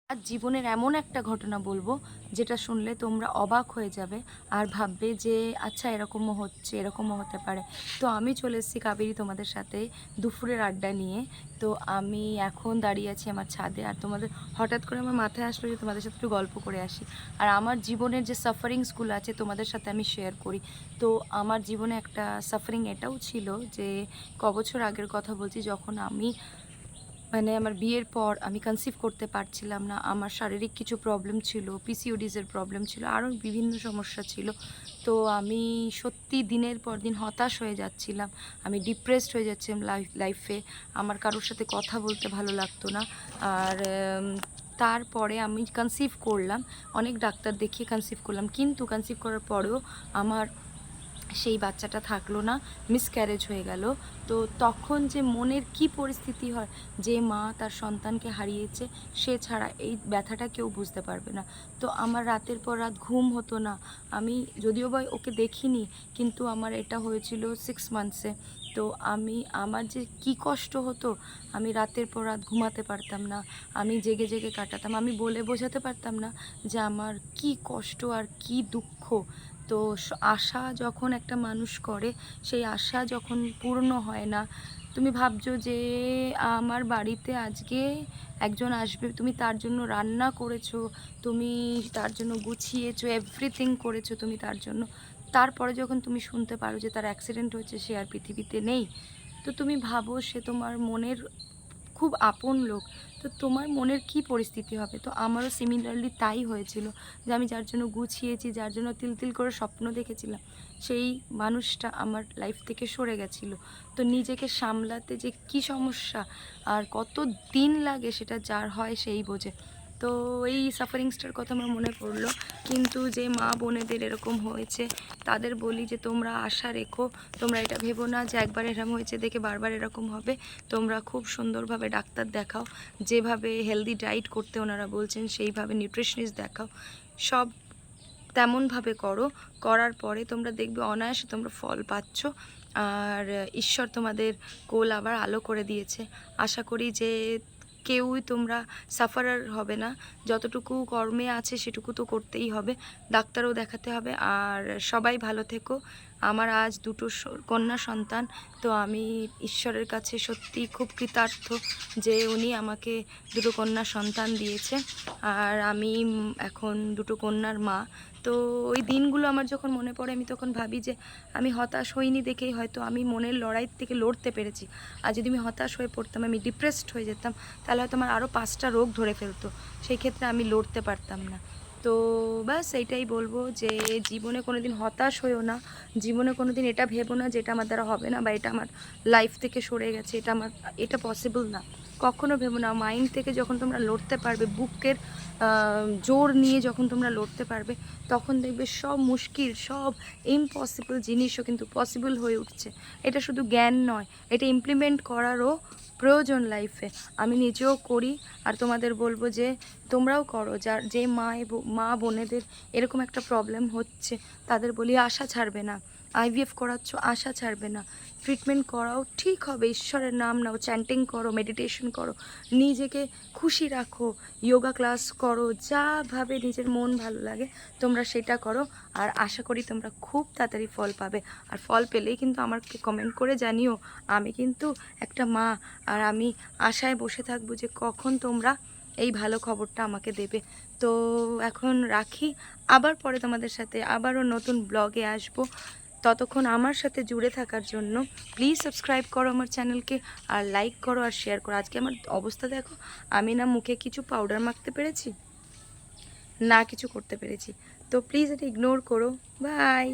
আজ জীবনের এমন একটা ঘটনা বলবো যেটা শুনলে তোমরা অবাক হয়ে যাবে আর ভাববে যে আচ্ছা এরকমও হচ্ছে, এরকমও হতে পারে। তো আমি চলে এসেছি কাবেরী তোমাদের সাথে দুপুরের আড্ডা নিয়ে। তো আমি এখন দাঁড়িয়ে আছি আমার ছাদে, আর তোমাদের হঠাৎ করে আমার মাথায় আসলো যে তোমাদের সাথে একটু গল্প করে আসি। আর আমার জীবনের যে সাফারিংসগুলো আছে তোমাদের সাথে আমি শেয়ার করি। তো আমার জীবনে একটা সাফারিং এটাও ছিল যে কবছর আগের কথা বলছি, যখন আমি আমার বিয়ের পর আমি কনসিভ করতে পারছিলাম না। আমার শারীরিক কিছু প্রবলেম ছিল, পিসিওডিসের প্রবলেম ছিল, আরও বিভিন্ন সমস্যা ছিল। তো আমি সত্যি দিনের পর দিন হতাশ হয়ে যাচ্ছিলাম। আমি ডিপ্রেসড হয়ে যাচ্ছিলাম লাইফে। আমার কারোর সাথে কথা বলতে ভালো লাগতো না। আর তারপরে আমি কনসিভ করলাম, অনেক ডাক্তার দেখিয়ে কনসিভ করলাম, কিন্তু কনসিভ করার পরেও আমার সেই বাচ্চাটা থাকলো না, মিসক্যারেজ হয়ে গেল। তো তখন যে মনের কি পরিস্থিতি হয়, যে মা তার সন্তানকে হারিয়েছে সে ছাড়া এই ব্যথাটা কেউ বুঝতে পারবে না। তো আমার রাতের পর রাত ঘুম হতো না। আমি যদিও বা ওকে দেখিনি, কিন্তু আমার এটা হয়েছিল 6 মান্থসে। তো আমার যে কি কষ্ট হতো, আমি রাতের পর রাত ঘুমাতে পারতাম না, আমি জেগে জেগে কাটাতাম। আমি বলে বোঝাতে পারতাম না যে আমার কি কষ্ট আর কি দুঃখ। তো আশা যখন একটা মানুষ করে, সেই আশা যখন পূর্ণ হয় না, তুমি ভাবছো যে আমার বাড়িতে আজকে একজন আসবে, তুমি তার জন্য রান্না করেছো, তুমি তার জন্য গুছিয়েছো, এভরিথিং করেছো তুমি তার জন্য, তারপরে যখন তুমি শুনতে পারো যে তার অ্যাক্সিডেন্ট হয়েছে, সে আর পৃথিবীতে নেই, তো তুমি ভাবো সে তোমার মনের খুব আপন লোক, তো তোমার মনের কি পরিস্থিতি হবে। তো আমারও সিমিলারলি তাই হয়েছিল, যে আমি যার জন্য গুছিয়েছি, যার জন্য তিল তিল করে স্বপ্ন দেখেছিলাম, সেই মানুষটা আমার লাইফ থেকে সরে গেছিলো। তো নিজেকে সামলাতে যে কি সমস্যা আর কত দিন লাগে, সেটা যার হয় সেই বোঝে। তো এই সাফারিংসটার কথা আমার মনে পড়লো। কিন্তু যে মা বোনেদের এরকম হয়েছে, তাদের বলি যে তোমরা আশা রেখো, তোমরা এটা ভেবো না যে একবার এরকম হয়েছে দেখে বারবার এরকম হবে। তোমরা খুব সুন্দরভাবে ডাক্তার দেখাও, যেভাবে হেলদি ডায়েট করতে ওনারা বলছেন সেইভাবে নিউট্রিশনিস্ট দেখাও, সব তেমনভাবে করো। করার পরে তোমরা দেখবে অনায়াসে তোমরা ফল পাচ্ছ। আর ঈশ্বর তোমাদের কোল আবার আলো করে দিয়েছে। আশা করি যে কেউই তোমরা সাফারার হবে না। যতটুকু কর্মে আছে সেটুকু তো করতেই হবে, ডাক্তারও দেখাতে হবে। আর সবাই ভালো থেকো। আমার আজ দুটো কন্যা সন্তান। তো আমি ঈশ্বরের কাছে সত্যি খুব কৃতার্থ যে উনি আমাকে দুটো কন্যা সন্তান দিয়েছে। আর আমি এখন দুটো কন্যার মা। তো ওই দিনগুলো আমার যখন মনে পড়ে, আমি তখন ভাবি যে আমি হতাশ হইনি দেখেই হয়তো আমি মনের লড়াই থেকে লড়তে পেরেছি। আর যদি আমি হতাশ হয়ে পড়তাম, আমি ডিপ্রেসড হয়ে যেতাম, তাহলে হয়তো আমার আরও 5টা রোগ ধরে ফেলতো, সেই ক্ষেত্রে আমি লড়তে পারতাম না। তো ব্যাস এইটাই বলবো যে জীবনে কোনো দিন হতাশ হইও না, জীবনে কোনো দিন এটা ভেবো না যে এটা আমার দ্বারা হবে না, বা এটা আমার লাইফ থেকে সরে গেছে, এটা পসিবল না। কখনো ভেবো না। মাইন্ড থেকে যখন তোমরা লড়তে পারবে, বুকের জোর নিয়ে যখন তোমরা লড়তে পারবে, তখন দেখবে সব মুশকিল, সব ইম্পসিবল জিনিসও কিন্তু পসিবল হয়ে উঠছে। এটা শুধু জ্ঞান নয়, এটা ইমপ্লিমেন্ট করারও প্রয়োজন লাইফে। আমি নিজেও করি, আর তোমাদের বলবো যে তোমরাও করো। যে মা বোনেদের এরকম একটা প্রবলেম হচ্ছে, তাদের বলি আশা ছাড়বে না। আইভিএফ করাচ্ছ, আশা ছাড়বে না। ট্রিটমেন্ট করাও, ঠিক হবে, ঈশ্বরের নাম নাও, চ্যান্টিং করো, মেডিটেশন করো, নিজেকে খুশি রাখো, যোগা ক্লাস করো, যাভাবে নিজের মন ভালো লাগে তোমরা সেটা করো। আর আশা করি তোমরা খুব তাড়াতাড়ি ফল পাবে। আর ফল পেলেই কিন্তু আমাকে কমেন্ট করে জানিও। আমি কিন্তু একটা মা, আর আমি আশায় বসে থাকবো যে কখন তোমরা এই ভালো খবরটা আমাকে দেবে। তো এখন রাখি, আবার পরে তোমাদের সাথে আবারও নতুন ব্লগে আসবো। ততক্ষণ আমার সাথে জুড়ে থাকার জন্য প্লিজ সাবস্ক্রাইব করো আমার চ্যানেলকে, আর লাইক করো আর শেয়ার করো। আজকে আমার অবস্থা দেখো, আমি না মুখে কিছু পাউডার মাখতে পেরেছি, না কিছু করতে পেরেছি। তো প্লিজ এটা ইগনোর করো। বাই।